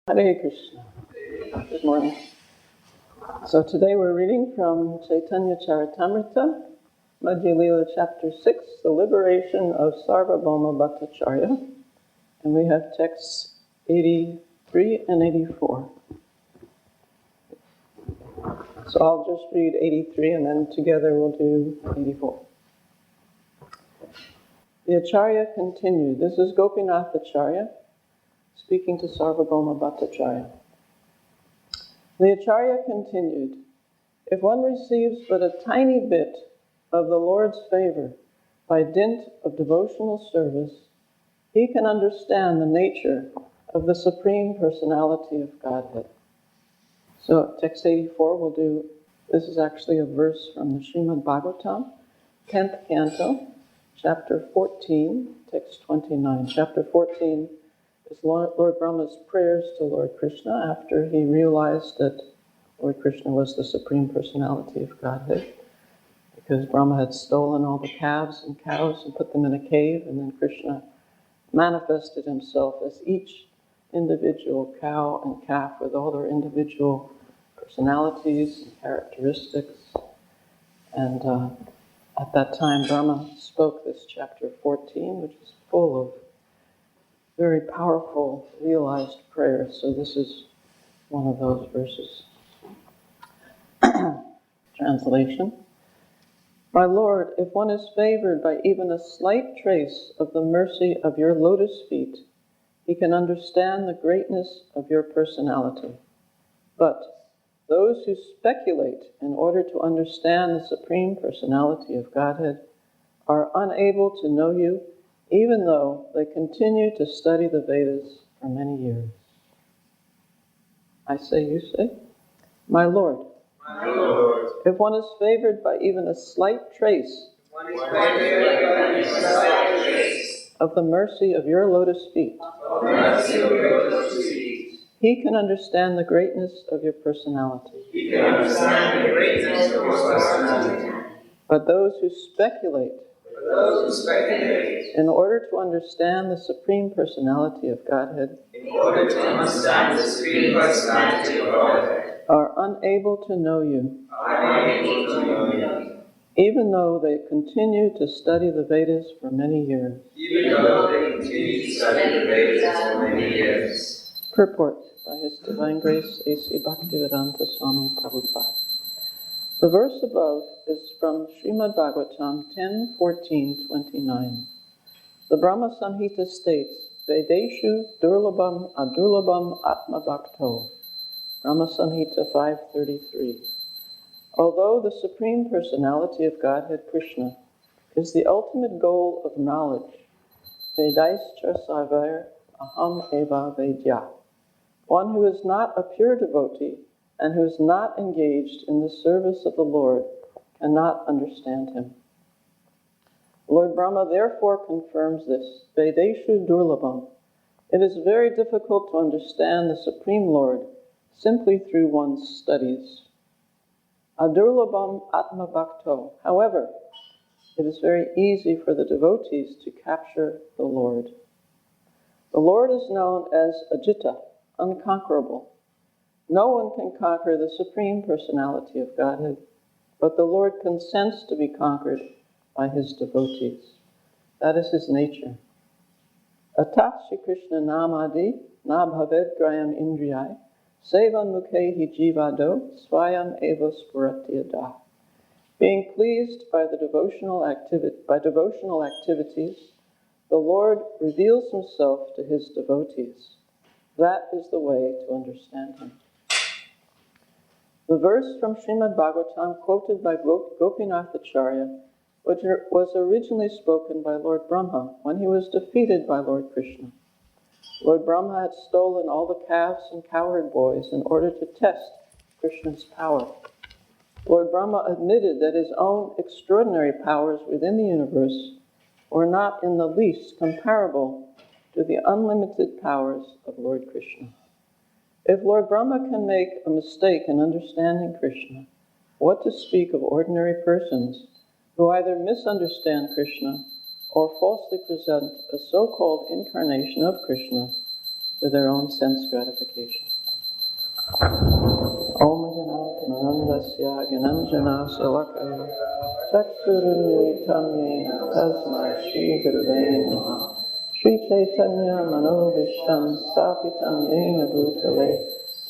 Hare Krishna. Good morning. So today we're reading from Chaitanya Charitamrita, Madhya Lila, Chapter 6, The Liberation of Sarvabhauma Bhattacharya. And we have texts 83 and 84. So I'll just read 83 and then together we'll do 84. The Acharya continued. This is Gopinath Acharya speaking to Sarvabhauma Bhattacharya. The Acharya continued, if one receives but a tiny bit of the Lord's favor by dint of devotional service, he can understand the nature of the Supreme Personality of Godhead. So text 84 we'll do, this is actually a verse from the Srimad Bhagavatam, 10th canto, chapter 14, text 29. Chapter 14 is Lord Brahma's prayers to Lord Krishna after he realized that Lord Krishna was the Supreme Personality of Godhead, because Brahma had stolen all the calves and cows and put them in a cave, and then Krishna manifested himself as each individual cow and calf with all their individual personalities and characteristics. And at that time, Brahma spoke this chapter 14, which is full of very powerful, realized prayers. So this is one of those verses. Translation. My Lord, if one is favored by even a slight trace of the mercy of your lotus feet, he can understand the greatness of your personality. But those who speculate in order to understand the Supreme Personality of Godhead are unable to know you, even though they continue to study the Vedas for many years. I say, you say. My Lord, if one is favored by even a slight trace of the mercy of your lotus feet, he can understand the greatness of your personality. But those who speculate in order to understand the Supreme Personality of Godhead are unable to know you, even though they continue to study the Vedas for many years. Purport by His Divine Grace A.C. Bhaktivedanta Swami Prabhupada. The verse above is from Srimad Bhagavatam 10:14-29. The Brahma Samhita states, Vedeshu durlabham adurlabham atma bhakto. Brahma Samhita 5:33. Although the Supreme Personality of Godhead Krishna is the ultimate goal of knowledge, Vedaischa sarvair aham eva vedya. One who is not a pure devotee and who is not engaged in the service of the Lord cannot understand him. Lord Brahma therefore confirms this, Vedeshu durlabham. It is very difficult to understand the Supreme Lord simply through one's studies. Adurlabham atma bhakto. However, it is very easy for the devotees to capture the Lord. The Lord is known as Ajita, unconquerable. No one can conquer the Supreme Personality of Godhead, but the Lord consents to be conquered by His devotees. That is His nature. Atat Shri Krishna namadi na bhaved grayam indriyai sevan mukhehi jivado swayam eva spuratyada. Being pleased by devotional activities, the Lord reveals Himself to His devotees. That is the way to understand Him. The verse from Srimad Bhagavatam quoted by Gopinath Acharya was originally spoken by Lord Brahma when he was defeated by Lord Krishna. Lord Brahma had stolen all the calves and cowherd boys in order to test Krishna's power. Lord Brahma admitted that his own extraordinary powers within the universe were not in the least comparable to the unlimited powers of Lord Krishna. If Lord Brahma can make a mistake in understanding Krishna, what to speak of ordinary persons who either misunderstand Krishna or falsely present a so-called incarnation of Krishna for their own sense gratification. Om Gananandasya Gananjana Salakaya Chaksurunilitam Yena Tasmai Shri Gurave Namaha Shri Chaitanya Manobishtam Stapitam Yena Bhutale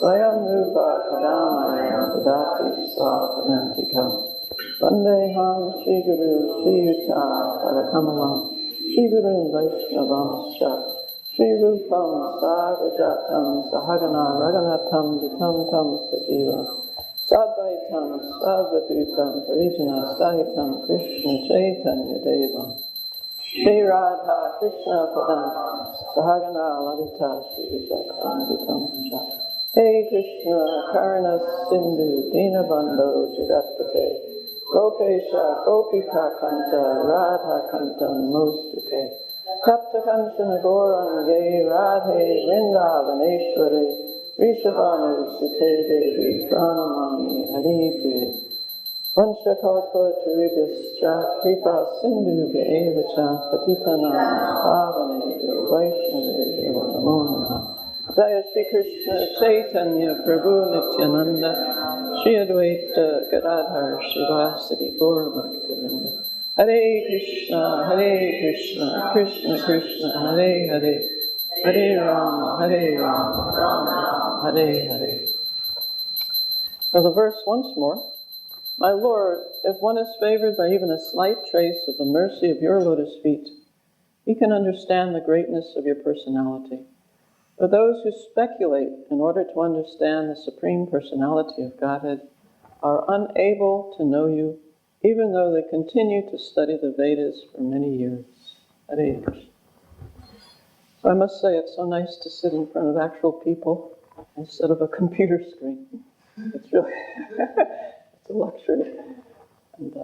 Swayam Rupa Kadamaya Dadati Swapanantikam Vandeham Shri Guru Shri Yuta Parakamalam Shri Guru Vaishnavamscha Shri Rupam Sagajatam Sahagana Raganatam Vitam Tam Sajiva Sadvaitam Sadvadutam Parijana Sahitam Krishna Chaitanya Devam Shri Radha Krishna Padam Sahagana Lalita Shri Visakha Vitam Cha Hey Krishna Karna Sindhu Dinabandho Jagatpate Gopesha Gopika Kanta Radha Kanta Mostute Tapta Kanchana Gaurange Radhe Vrindavaneshwari Rishabhanu Sute Devi Pranamami Hari Priya Vanchakalpa Tarubhyascha Kripa Sindhu Ve'evacha Patitanam Pavaneyo Vaishnaveyo Namo Namaha Jaya Shri Krishna Chaitanya Prabhu Nityananda Shri Advaita Gadadhar Shivasati Gaura Bhaktivinoda Hare Krishna, Krishna Krishna, Hare Hare, Hare Rama, Rama Rama, Hare Hare. For the verse once more, my Lord, if one is favored by even a slight trace of the mercy of your lotus feet, he can understand the greatness of your personality. But those who speculate in order to understand the Supreme Personality of Godhead are unable to know you, even though they continue to study the Vedas for many years. Hare Krishna. So I must say it's so nice to sit in front of actual people instead of a computer screen. It's really it's a luxury. And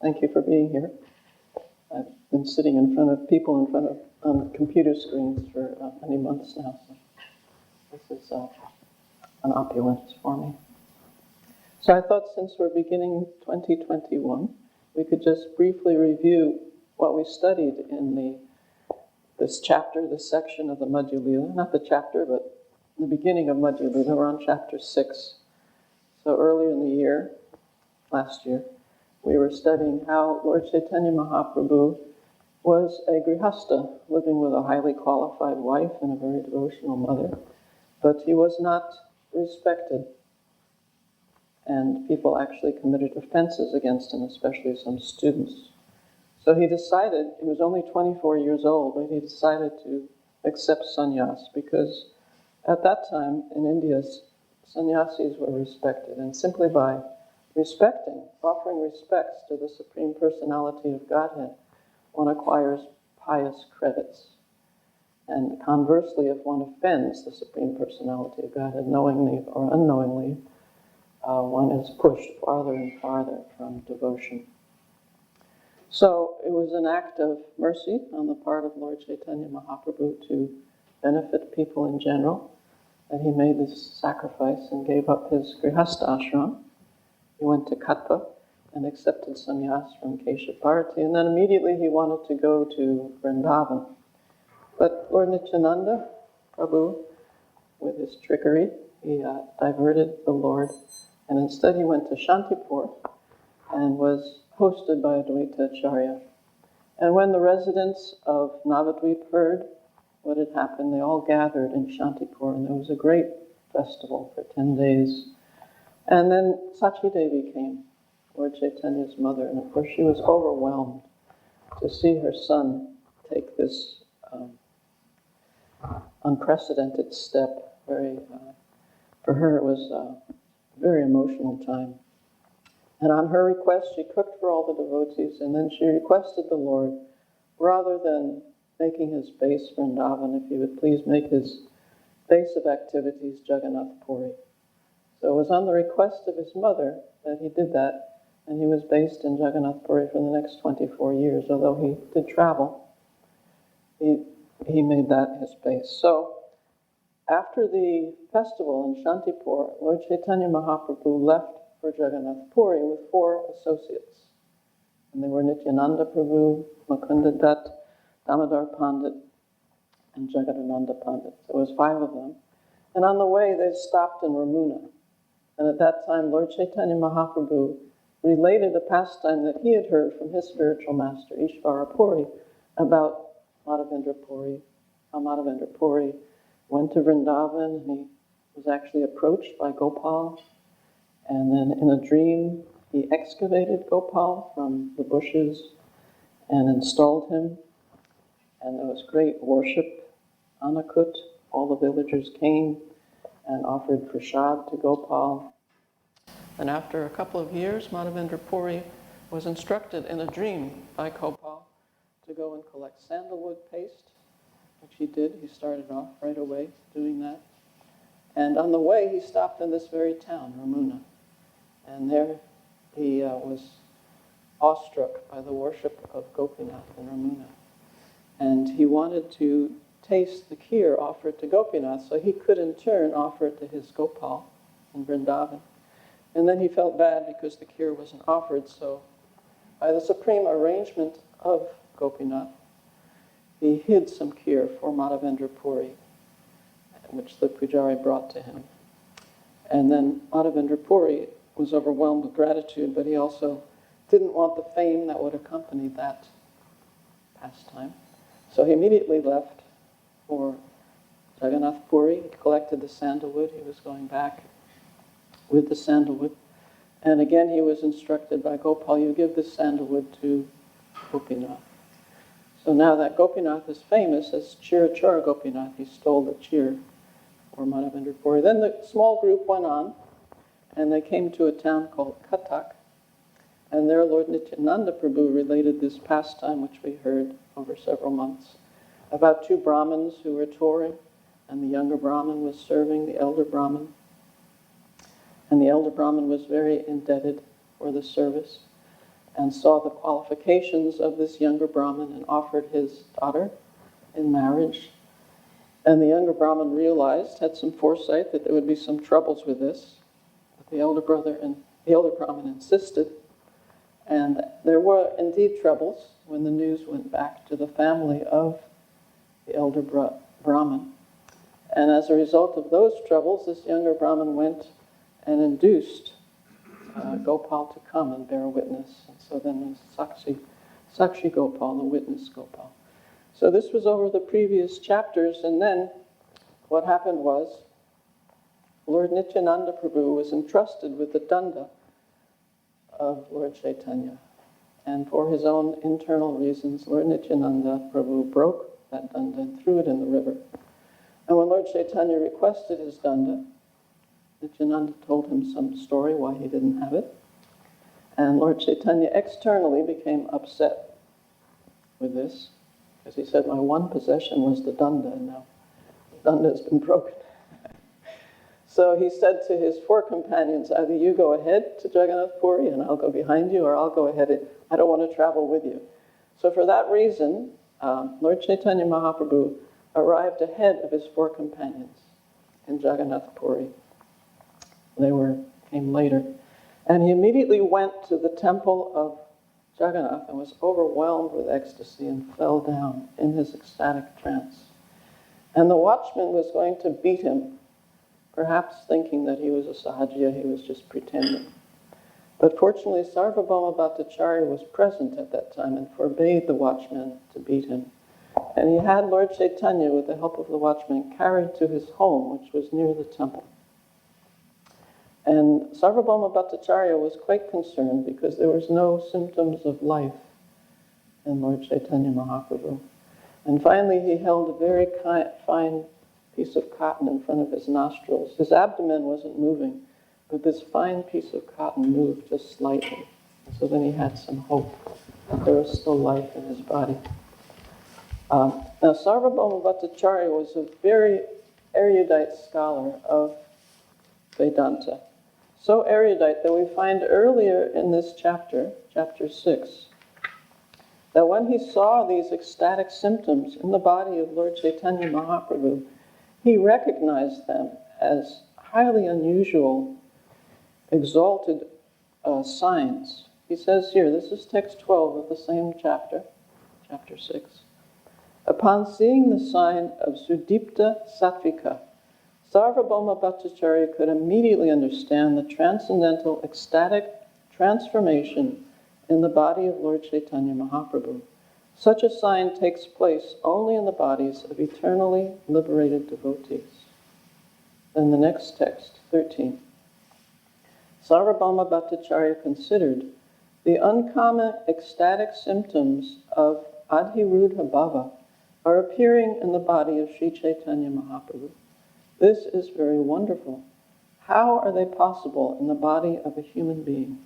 thank you for being here. I've been sitting in front of people in front of computer screens for many months now. So this is an opulence for me. So I thought since we're beginning 2021, we could just briefly review what we studied in this chapter, this section of the Madhya Lila. Not the chapter, but the beginning of Madhya Lila. We're on chapter 6. So earlier in the year, last year, we were studying how Lord Chaitanya Mahaprabhu was a grihasta, living with a highly qualified wife and a very devotional mother. But he was not respected. And people actually committed offenses against him, especially some students. So he decided, he was only 24 years old, but he decided to accept sannyas because at that time in India, sannyasis were respected. And simply by offering respects to the Supreme Personality of Godhead, one acquires pious credits. And conversely, if one offends the Supreme Personality of Godhead, knowingly or unknowingly, one is pushed farther and farther from devotion. So it was an act of mercy on the part of Lord Chaitanya Mahaprabhu to benefit people in general, that he made this sacrifice and gave up his grihastha ashram. He went to Katpa and accepted sannyas from Keshav Bharati, and then immediately he wanted to go to Vrindavan. But Lord Nityananda Prabhu, with his trickery, he diverted the Lord. And instead he went to Shantipur and was hosted by Advaita Acharya. And when the residents of Navadvip heard what had happened, they all gathered in Shantipur, and there was a great festival for 10 days. And then Sachi Devi came, Lord Chaitanya's mother, and of course she was overwhelmed to see her son take this unprecedented step. For her it was a very emotional time. And on her request, she cooked for all the devotees, and then she requested the Lord, rather than making his base Vrindavan, if he would please make his base of activities Jagannath Puri. So it was on the request of his mother that he did that, and he was based in Jagannath Puri for the next 24 years. Although he did travel, he made that his base. So after the festival in Shantipur, Lord Chaitanya Mahaprabhu left for Jagannath Puri with 4 associates. And they were Nityananda Prabhu, Mukunda Dutt, Damodar Pandit, and Jagadananda Pandit. There was 5 of them. And on the way, they stopped in Ramuna. And at that time, Lord Chaitanya Mahaprabhu related a pastime that he had heard from his spiritual master, Ishvara Puri, about Madhavendra Puri. How Madhavendra Puri went to Vrindavan, and he was actually approached by Gopal. And then in a dream, he excavated Gopal from the bushes and installed him. And there was great worship. Anakut, all the villagers came and offered prasad to Gopal. And after a couple of years, Madhavendra Puri was instructed in a dream by Gopal to go and collect sandalwood paste, which he did. He started off right away doing that. And on the way, he stopped in this very town, Ramuna. And there he was awestruck by the worship of Gopinath in Ramuna. And he wanted to taste the kheer offered to Gopinath, so he could in turn offer it to his Gopal in Vrindavan. And then he felt bad because the kheer wasn't offered, so by the supreme arrangement of Gopinath, he hid some kheer for Madhavendra Puri, which the pujari brought to him. And then Madhavendra Puri was overwhelmed with gratitude, but he also didn't want the fame that would accompany that pastime. So he immediately left for Jagannath Puri. He collected the sandalwood. He was going back with the sandalwood. And again, he was instructed by Gopal, you give this sandalwood to Gopinath. So now that Gopinath is famous as Chirachara Gopinath, he stole the cheer for Madhavendra Puri. Then the small group went on, and they came to a town called Katak. And there Lord Nityananda Prabhu related this pastime, which we heard over several months, about 2 Brahmins who were touring, and the younger Brahmin was serving the elder Brahmin. And the elder Brahmin was very indebted for the service and saw the qualifications of this younger Brahmin and offered his daughter in marriage. And the younger Brahmin realized, had some foresight, that there would be some troubles with this. But the elder Brahmin insisted. And there were indeed troubles when the news went back to the family of the elder Brahmin. And as a result of those troubles, this younger Brahmin went and induced Gopal to come and bear witness. And so then was Sakshi Gopal, the witness Gopal. So this was over the previous chapters, and then what happened was Lord Nityananda Prabhu was entrusted with the danda of Lord Chaitanya. And for his own internal reasons, Lord Nityananda Prabhu broke that danda and threw it in the river. And when Lord Chaitanya requested his danda, Nityananda told him some story why he didn't have it. And Lord Chaitanya externally became upset with this, because he said, my one possession was the danda, and now the danda has been broken. So he said to his 4 companions, either you go ahead to Jagannath Puri and I'll go behind you, or I'll go ahead and I don't want to travel with you. So for that reason, Lord Chaitanya Mahaprabhu arrived ahead of his 4 companions in Jagannath Puri. They came later. And he immediately went to the temple of Jagannath and was overwhelmed with ecstasy and fell down in his ecstatic trance. And the watchman was going to beat him, perhaps thinking that he was a sahajiya, he was just pretending. But fortunately, Sarvabhauma Bhattacharya was present at that time and forbade the watchman to beat him. And he had Lord Chaitanya, with the help of the watchman, carried to his home, which was near the temple. And Sarvabhauma Bhattacharya was quite concerned because there was no symptoms of life in Lord Chaitanya Mahaprabhu. And finally, he held a very fine piece of cotton in front of his nostrils. His abdomen wasn't moving, but this fine piece of cotton moved just slightly. And so then he had some hope that there was still life in his body. Now, Sarvabhauma Bhattacharya was a very erudite scholar of Vedanta. So erudite that we find earlier in this chapter, chapter 6, that when he saw these ecstatic symptoms in the body of Lord Chaitanya Mahaprabhu, he recognized them as highly unusual, exalted signs. He says here, this is text 12 of the same chapter, chapter 6. Upon seeing the sign of Sudipta Sattvika, Sarvabhauma Bhattacharya could immediately understand the transcendental ecstatic transformation in the body of Lord Chaitanya Mahaprabhu. Such a sign takes place only in the bodies of eternally liberated devotees. Then the next text, 13. Sarvabhauma Bhattacharya considered the uncommon ecstatic symptoms of Adhirudha Bhava are appearing in the body of Sri Chaitanya Mahaprabhu. This is very wonderful. How are they possible in the body of a human being?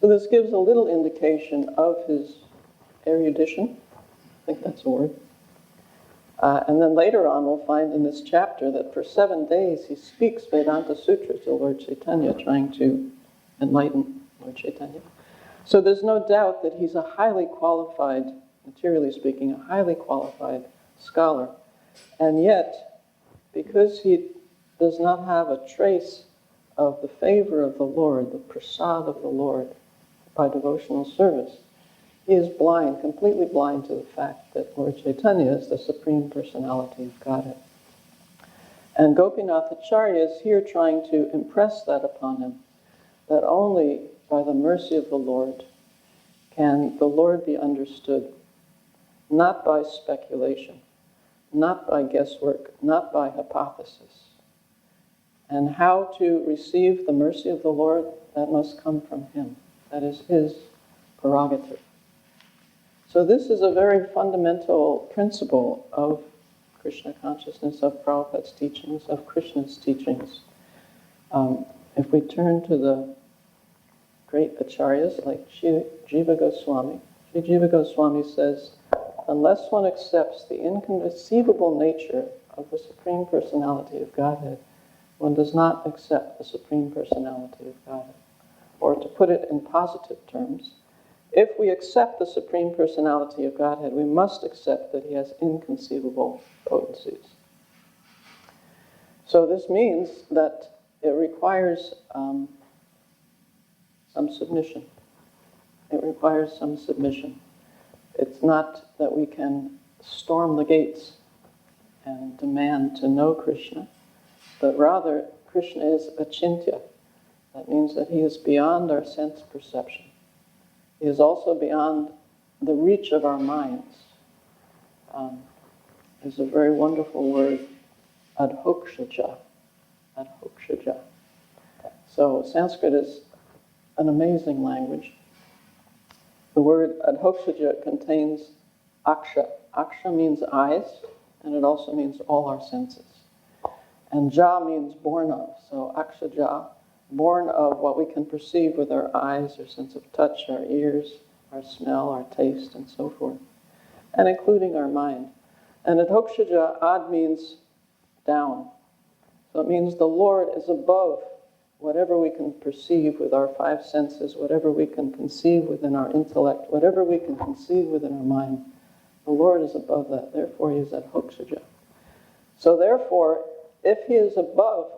So this gives a little indication of his erudition. I think that's a word. And then later on we'll find in this chapter that for 7 days he speaks Vedanta Sutras to Lord Chaitanya, trying to enlighten Lord Chaitanya. So there's no doubt that he's a highly qualified, materially speaking, a highly qualified scholar. And yet, because he does not have a trace of the favor of the Lord, the prasad of the Lord, by devotional service, he is blind, completely blind to the fact that Lord Chaitanya is the Supreme Personality of Godhead. And Gopinath Acharya is here trying to impress that upon him, that only by the mercy of the Lord can the Lord be understood, not by speculation, not by guesswork, not by hypothesis. And how to receive the mercy of the Lord, that must come from him. That is his prerogative. So this is a very fundamental principle of Krishna consciousness, of Prabhupada's teachings, of Krishna's teachings. If we turn to the great acharyas like Jiva Goswami, Sri Jiva Goswami says, unless one accepts the inconceivable nature of the Supreme Personality of Godhead, one does not accept the Supreme Personality of Godhead. Or to put it in positive terms, if we accept the Supreme Personality of Godhead, we must accept that he has inconceivable potencies. So this means that it requires some submission. It requires some submission. It's not that we can storm the gates and demand to know Krishna, but rather Krishna is achintya. That means that he is beyond our sense perception. He is also beyond the reach of our minds. There's a very wonderful word, adhokshaja. Adhokshaja. So Sanskrit is an amazing language. The word adhokshaja contains aksha. Aksha means eyes, and it also means all our senses. And ja means born of. So akshaja, born of what we can perceive with our eyes, our sense of touch, our ears, our smell, our taste, and so forth, and including our mind. And adhokshaja, ad means down. So it means the Lord is above whatever we can perceive with our five senses, whatever we can conceive within our intellect, whatever we can conceive within our mind. The Lord is above that. Therefore, he is adhokshaja. So therefore, if he is above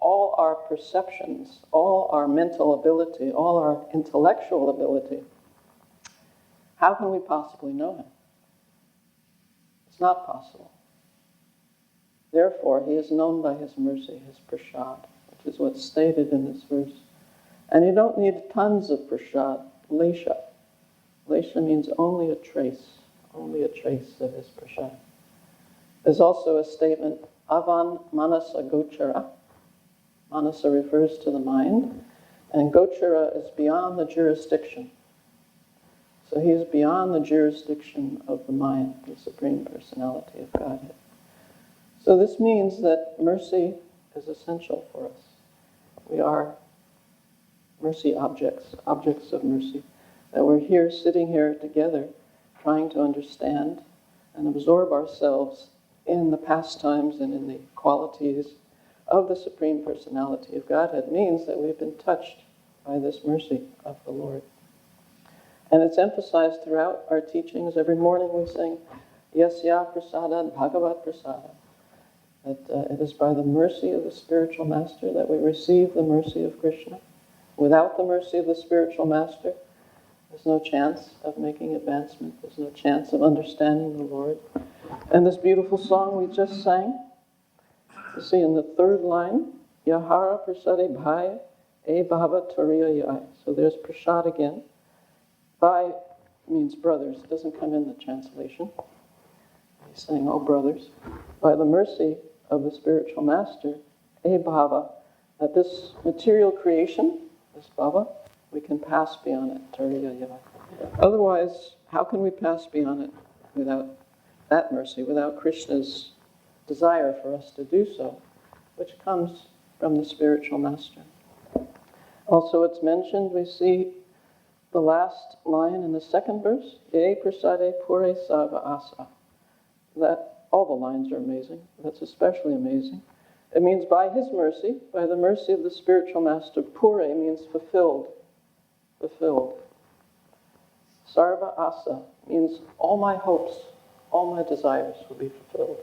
all our perceptions, all our mental ability, all our intellectual ability, how can we possibly know him? It's not possible. Therefore, he is known by his mercy, his prasad, which is what's stated in this verse. And you don't need tons of prasad, lesha. Lesha means only a trace of his prasad. There's also a statement, avan manasa gochara. Manasa refers to the mind, and gochara is beyond the jurisdiction. So he is beyond the jurisdiction of the mind, the Supreme Personality of Godhead. So this means that mercy is essential for us. We are mercy objects of mercy, that we're here, sitting here together, trying to understand and absorb ourselves in the pastimes and in the qualities of the Supreme Personality of Godhead means that we've been touched by this mercy of the Lord. And it's emphasized throughout our teachings. Every morning we sing, Yasya Prasada Bhagavat Prasada. That it is by the mercy of the spiritual master that we receive the mercy of Krishna. Without the mercy of the spiritual master, There's no chance of making advancement. There's no chance of understanding the Lord. And this beautiful song we just sang, you see in the third line, Yahara Prasade Bhai E Bhava Tariya Yai. So there's Prasad again. Bhai means brothers. It doesn't come in the translation. He's saying, oh brothers, by the mercy of the spiritual master, E Bhava, that this material creation, this bhava, we can pass beyond it, Tariya Yai. Otherwise, how can we pass beyond it without that mercy, without Krishna's desire for us to do so, which comes from the spiritual master. Also, it's mentioned, we see the last line in the second verse, Ye prasade pure sava asa. That, all the lines are amazing, that's especially amazing. It means by his mercy, by the mercy of the spiritual master, pure means fulfilled, fulfilled. Sarva asa means all my hopes, all my desires will be fulfilled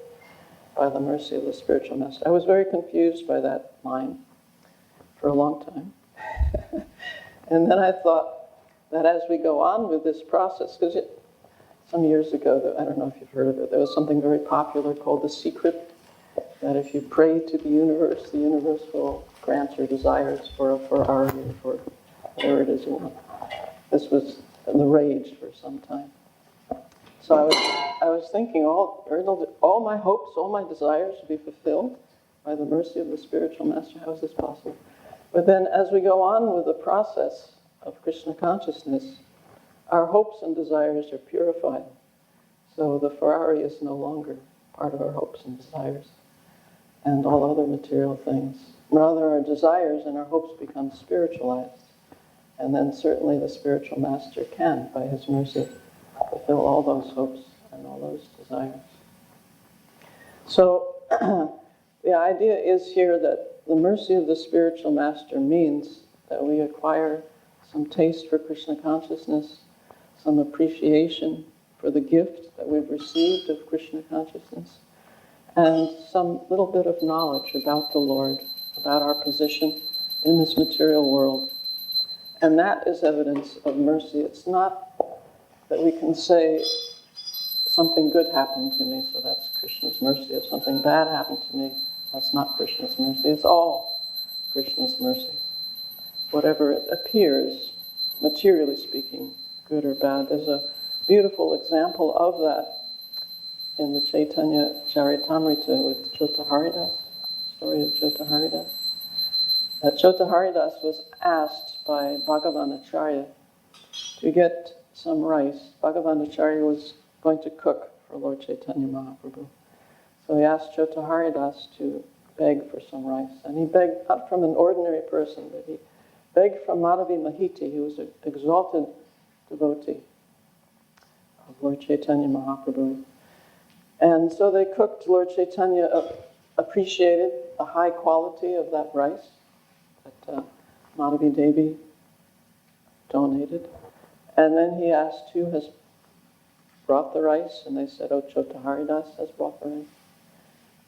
by the mercy of the spiritual master. I was very confused by that line for a long time. And then I thought that as we go on with this process, because some years ago, I don't know if you've heard of it, there was something very popular called The Secret, that if you pray to the universe will grant your desires for a Ferrari or for whatever it is you want. This was the rage for some time. So I was thinking all my hopes, all my desires will be fulfilled by the mercy of the spiritual master. How is this possible? But then as we go on with the process of Krishna consciousness, our hopes and desires are purified. So the Ferrari is no longer part of our hopes and desires and all other material things. Rather, our desires and our hopes become spiritualized. And then certainly the spiritual master can, by his mercy, fulfill all those hopes and all those desires. So the idea is here that the mercy of the spiritual master means that we acquire some taste for Krishna consciousness, some appreciation for the gift that we've received of Krishna consciousness, and some little bit of knowledge about the Lord, about our position in this material world. And that is evidence of mercy. It's not that we can say something good happened to me, so that's Krishna's mercy. If something bad happened to me, that's not Krishna's mercy. It's all Krishna's mercy. Whatever it appears, materially speaking, good or bad. There's a beautiful example of that in the Chaitanya Charitamrita with Chota Haridas, story of Chota Haridas. That Chota Haridas was asked by Bhagavan Acharya to get some rice. Bhagavan Acharya was going to cook for Lord Chaitanya Mahaprabhu. So he asked Chota Haridas to beg for some rice. And he begged not from an ordinary person, but he begged from Madhavi Mahiti, who was an exalted devotee of Lord Chaitanya Mahaprabhu. And so they cooked. Lord Chaitanya appreciated the high quality of that rice that Madhavi Devi donated. And then he asked who has brought the rice, and they said, oh, Chota Haridas has brought the rice.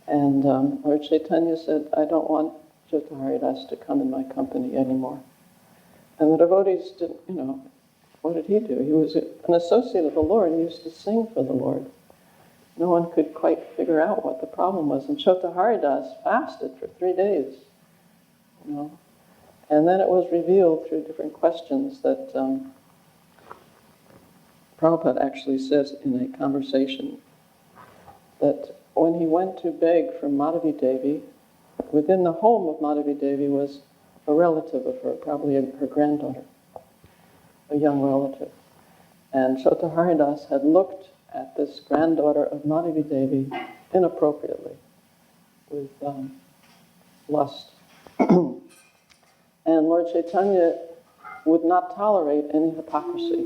And Lord Chaitanya said, I don't want Chota Haridas to come in my company anymore. And the devotees didn't, what did he do? He was an associate of the Lord. He used to sing for the Lord. No one could quite figure out what the problem was. And Chota Haridas fasted for 3 days, And then it was revealed through different questions that Prabhupada actually says in a conversation that when he went to beg from Madhavi Devi, within the home of Madhavi Devi was a relative of her, probably her granddaughter, a young relative. And Chota Haridas had looked at this granddaughter of Madhavi Devi inappropriately, with lust. And Lord Chaitanya would not tolerate any hypocrisy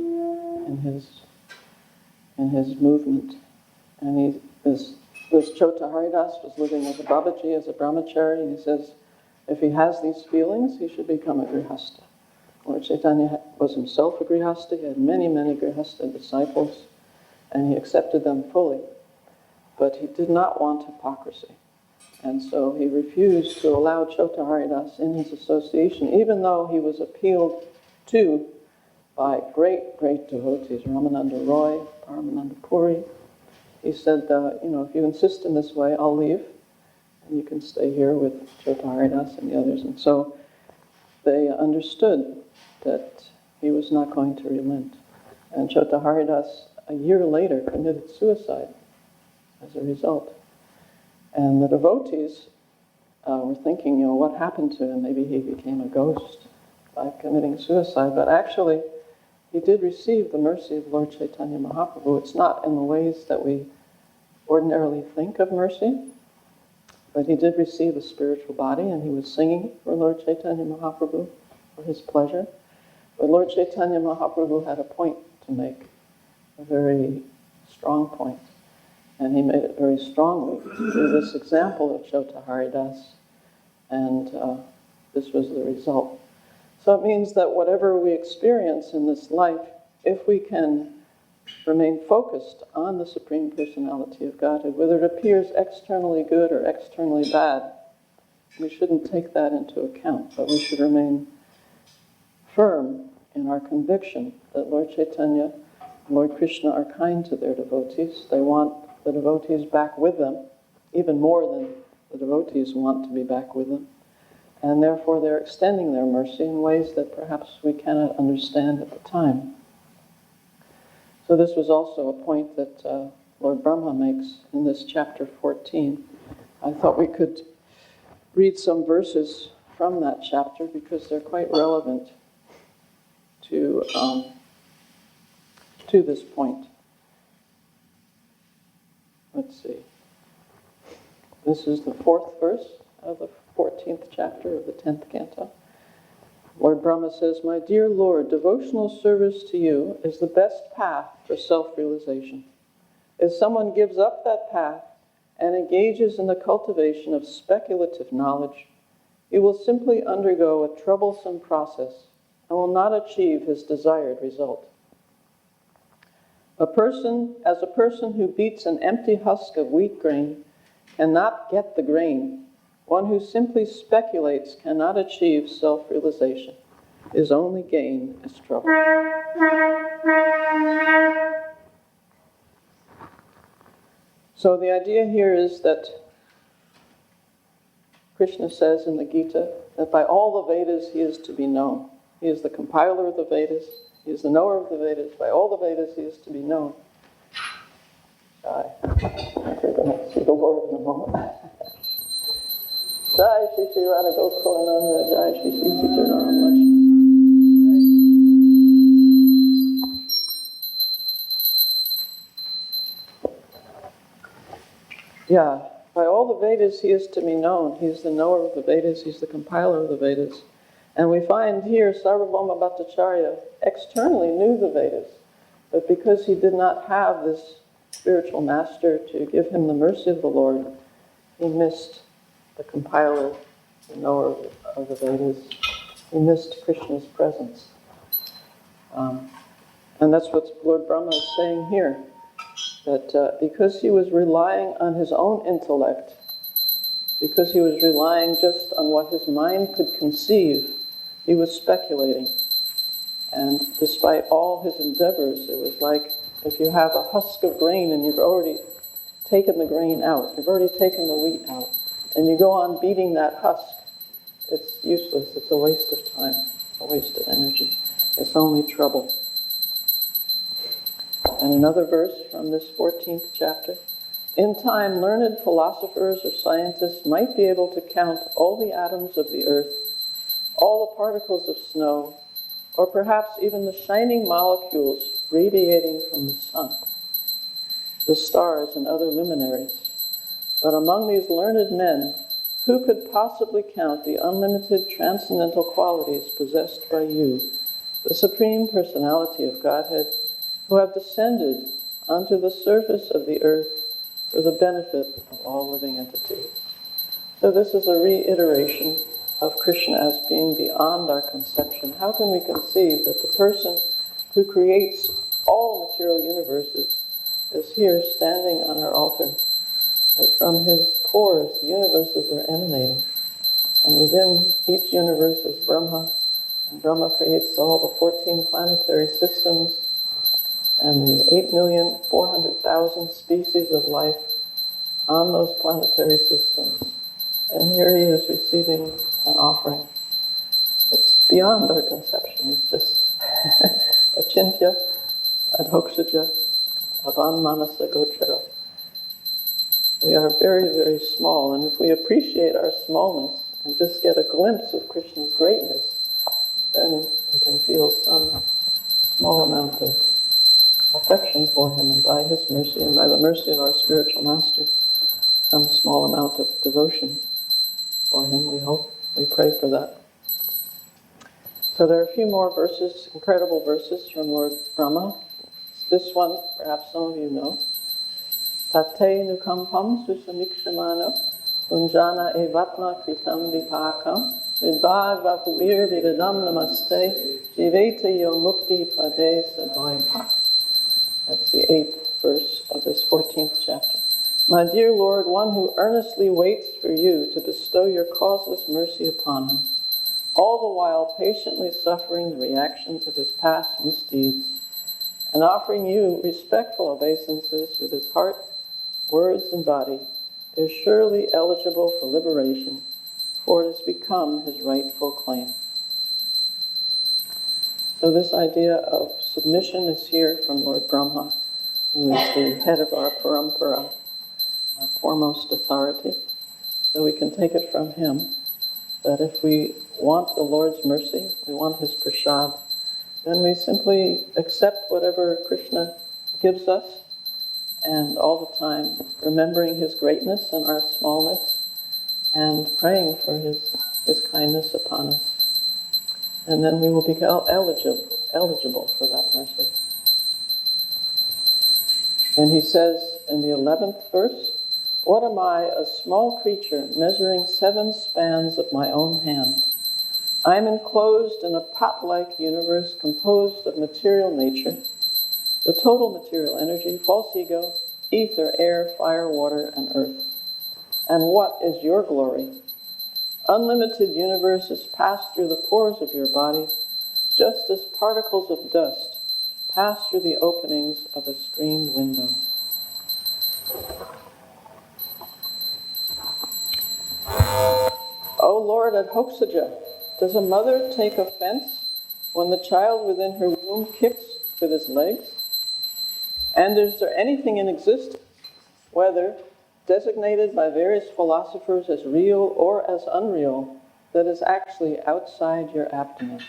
in his movement. And this Chota Haridas was living as a Babaji, as a brahmachari, and he says, if he has these feelings, he should become a grihasta. Lord Chaitanya was himself a grihasta. He had many, many grihasta disciples, and he accepted them fully. But he did not want hypocrisy. And so he refused to allow Chota Haridas in his association, even though he was appealed to by great, great devotees, Ramananda Roy, Paramananda Puri. He said, if you insist in this way, I'll leave, and you can stay here with Chotaharidas and the others. And so they understood that he was not going to relent. And Chotaharidas, a year later, committed suicide as a result. And the devotees were thinking, what happened to him? Maybe he became a ghost by committing suicide. But actually, he did receive the mercy of Lord Chaitanya Mahaprabhu. It's not in the ways that we ordinarily think of mercy, but he did receive a spiritual body, and he was singing for Lord Chaitanya Mahaprabhu for his pleasure. But Lord Chaitanya Mahaprabhu had a point to make, a very strong point, and he made it very strongly through this example of Chotaharidas, and this was the result. So it means that whatever we experience in this life, if we can remain focused on the Supreme Personality of Godhead, whether it appears externally good or externally bad, we shouldn't take that into account, but we should remain firm in our conviction that Lord Chaitanya and Lord Krishna are kind to their devotees. They want the devotees back with them, even more than the devotees want to be back with them. And therefore they're extending their mercy in ways that perhaps we cannot understand at the time. So this was also a point that Lord Brahma makes in this chapter 14. I thought we could read some verses from that chapter because they're quite relevant to this point. Let's see. This is the 4th verse of the 14th chapter of the 10th canto. Lord Brahma says, "My dear Lord, devotional service to you is the best path for self-realization. If someone gives up that path and engages in the cultivation of speculative knowledge, he will simply undergo a troublesome process and will not achieve his desired result. A person who beats an empty husk of wheat grain cannot get the grain. One who simply speculates cannot achieve self-realization. His only gain is trouble." So the idea here is that Krishna says in the Gita that by all the Vedas he is to be known. He is the compiler of the Vedas. He is the knower of the Vedas. By all the Vedas he is to be known. We're going to see the Lord in a moment. Jai Shri Shri Radha Gokulananda, Jai Shri Shri Sitaram Lakshmi. Yeah, by all the Vedas he is to be known. He is the knower of the Vedas, he's the compiler of the Vedas. And we find here Sarvabhauma Bhattacharya externally knew the Vedas, but because he did not have this spiritual master to give him the mercy of the Lord, he missed the compiler, the knower of the Vedas. He missed Krishna's presence. And that's what Lord Brahma is saying here, that because he was relying on his own intellect, because he was relying just on what his mind could conceive, he was speculating. And despite all his endeavors, it was like if you have a husk of grain and you've already taken the grain out, you've already taken the wheat out, and you go on beating that husk, it's useless, it's a waste of time, a waste of energy. It's only trouble. And another verse from this 14th chapter. "In time, learned philosophers or scientists might be able to count all the atoms of the earth, all the particles of snow, or perhaps even the shining molecules radiating from the sun, the stars and other luminaries. But among these learned men, who could possibly count the unlimited transcendental qualities possessed by you, the Supreme Personality of Godhead, who have descended onto the surface of the earth for the benefit of all living entities?" So this is a reiteration of Krishna as being beyond our conception. How can we conceive that the person who creates all material universes is here standing on our altar? That from his pores the universes are emanating, and within each universe is Brahma, And Brahma creates all the 14 planetary systems and the 8,400,000 species of life on those planetary systems. And here he is receiving an offering. It's beyond our conception. It's just achintya, adhokshaja, avan manasa gochara. We are very, very small, and if we appreciate our smallness and just get a glimpse of Krishna's greatness, then we can feel some small amount of affection for him, and by his mercy and by the mercy of our spiritual master, some small amount of devotion for him, we hope. We pray for that. So there are a few more verses, incredible verses from Lord Brahma. This one, perhaps some of you know. Tate nukampam susamikshamano punjana evatma kritam vipakam vidbhava kubir vidadam namaste jiveta yo mukti pade sadhoim. That's the 8th verse of this 14th chapter. My dear Lord, one who earnestly waits for you to bestow your causeless mercy upon him, all the while patiently suffering the reactions of his past misdeeds, and offering you respectful obeisances with his heart, words, and body, is surely eligible for liberation, for it has become his rightful claim. So this idea of submission is here from Lord Brahma, who is the head of our parampara, our foremost authority. So we can take it from him that if we want the Lord's mercy, we want his prasad, then we simply accept whatever Krishna gives us, and all the time remembering his greatness and our smallness, and praying for his kindness upon us. And then we will be eligible for that mercy. And he says in the 11th verse, what am I, a small creature measuring 7 spans of my own hand? I am enclosed in a pot-like universe composed of material nature, the total material energy, false ego, ether, air, fire, water, and earth. And what is your glory? Unlimited universes pass through the pores of your body, just as particles of dust pass through the openings of a screened window. O Lord Adhokshaja, does a mother take offense when the child within her womb kicks with his legs? And is there anything in existence, whether designated by various philosophers as real or as unreal, that is actually outside your abdomen?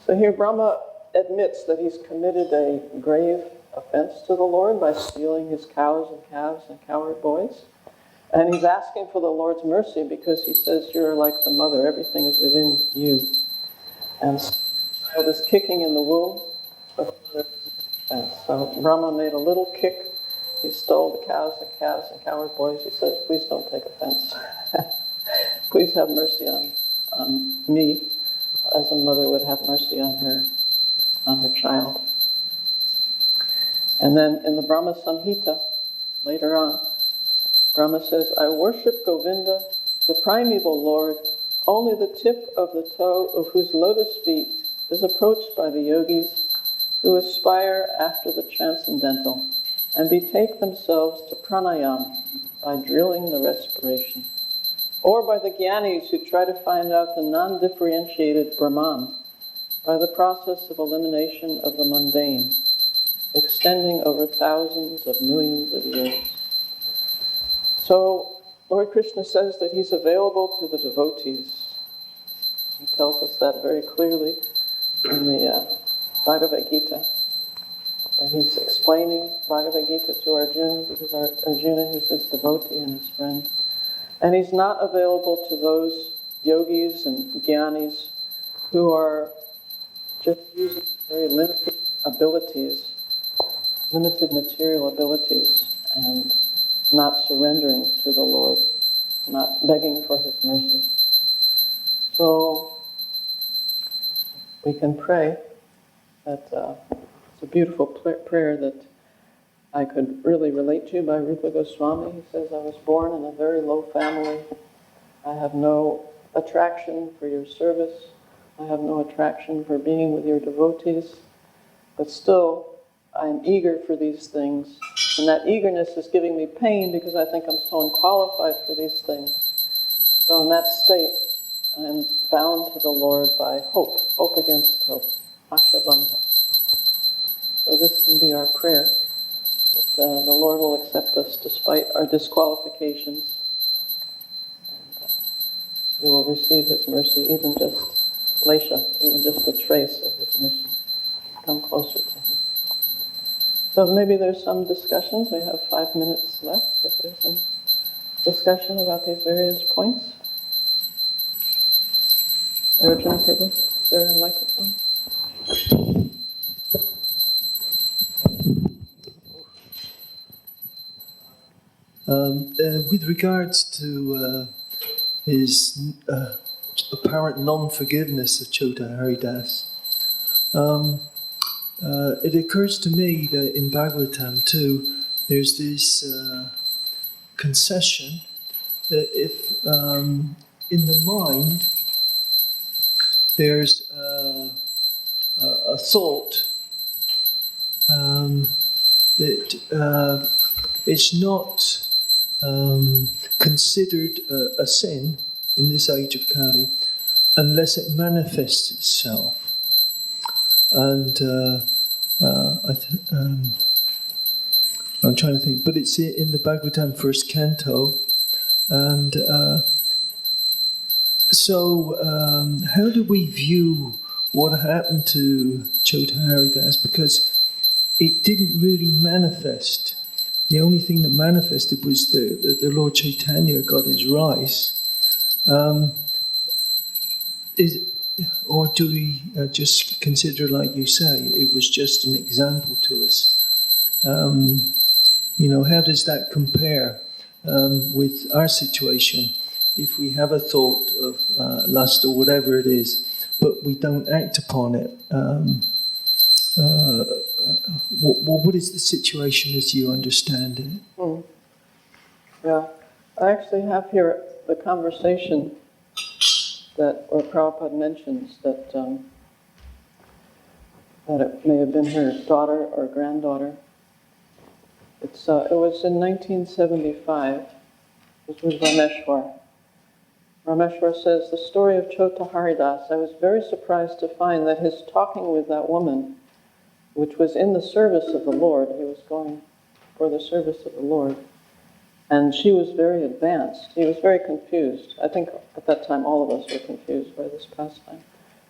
So here Brahma admits that he's committed a grave offense to the Lord by stealing his cows and calves and cowherd boys. And he's asking for the Lord's mercy because he says, you're like the mother, everything is within you. And so the child is kicking in the womb, but the mother doesn't take offense. So Brahma made a little kick. He stole the cows and calves and cowherd boys. He says, please don't take offense. Please have mercy on me, as a mother would have mercy on her child. And then in the Brahma Samhita, later on, Brahma says, I worship Govinda, the primeval Lord, only the tip of the toe of whose lotus feet is approached by the yogis who aspire after the transcendental and betake themselves to pranayama by drilling the respiration, or by the jnanis who try to find out the non-differentiated Brahman by the process of elimination of the mundane, extending over thousands of millions of years. So Lord Krishna says that he's available to the devotees. He tells us that very clearly in the Bhagavad Gita. And he's explaining Bhagavad Gita to Arjuna, because Arjuna is his devotee and his friend. And he's not available to those yogis and jnanis who are just using very limited abilities, limited material abilities, and not surrendering to the Lord, not begging for his mercy. So we can pray that it's a beautiful prayer that I could really relate to by Rupa Goswami. He says, I was born in a very low family. I have no attraction for your service. I have no attraction for being with your devotees, but still I'm eager for these things. And that eagerness is giving me pain because I think I'm so unqualified for these things. So in that state, I'm bound to the Lord by hope against hope, ashabandha. So this can be our prayer, that the Lord will accept us despite our disqualifications, and we will receive His mercy, even just lesha, even just a trace of His mercy. Come closer to Him. So maybe there's some discussions. We have 5 minutes left. If there's some discussion about these various points. Arjuna Prabhu, is there a microphone? With regards to his apparent non-forgiveness of Chota Haridas, it occurs to me that in Bhagavatam too, there's this concession that if in the mind there's a thought that it's not considered a sin in this age of Kali unless it manifests itself. And I'm trying to think, but it's in the Bhagavatam first canto. And so how do we view what happened to Chota Haridas? Because it didn't really manifest. The only thing that manifested was the Lord Chaitanya got his rice. Or do we just consider, like you say, it was just an example to us? How does that compare with our situation? If we have a thought of lust or whatever it is, but we don't act upon it, what is the situation as you understand it? Yeah, I actually have here the conversation where Prabhupada mentions that it may have been her daughter or granddaughter. It was in 1975. It was Rameshwar. Rameshwar says, the story of Chota Haridas, I was very surprised to find that his talking with that woman, which was in the service of the Lord, he was going for the service of the Lord, and she was very advanced. He was very confused. I think at that time all of us were confused by this pastime.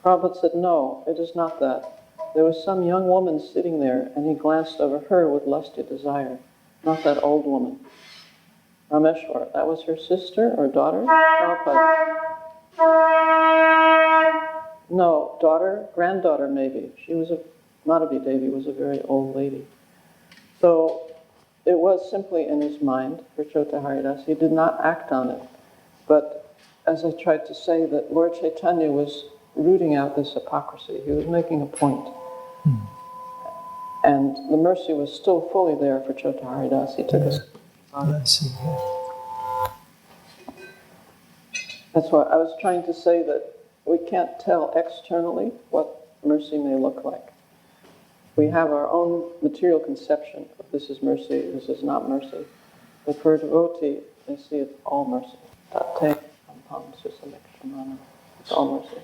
Prabhupada said, no, it is not that. There was some young woman sitting there, and he glanced over her with lusty desire, not that old woman. Rameshwar, that was her sister or daughter? Prabhupada. No, daughter, granddaughter maybe. She was Madhavi Devi was a very old lady. So it was simply in his mind for Chota Haridas. He did not act on it. But as I tried to say, that Lord Chaitanya was rooting out this hypocrisy. He was making a point. And the mercy was still fully there for Chota Haridas. He took us. I see. That's why I was trying to say that we can't tell externally what mercy may look like. We have our own material conception of this is mercy, this is not mercy. But for a devotee, they see it's all mercy. It's all mercy.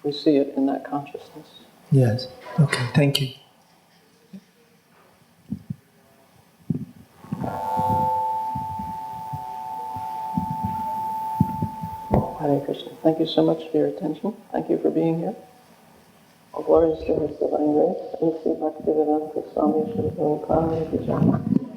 We see it in that consciousness. Yes. Okay, thank you. Hare Krishna. Thank you so much for your attention. Thank you for being here. All glories to His divine grace. A.C. Bhaktivedanta Swami Srila Prabhupada.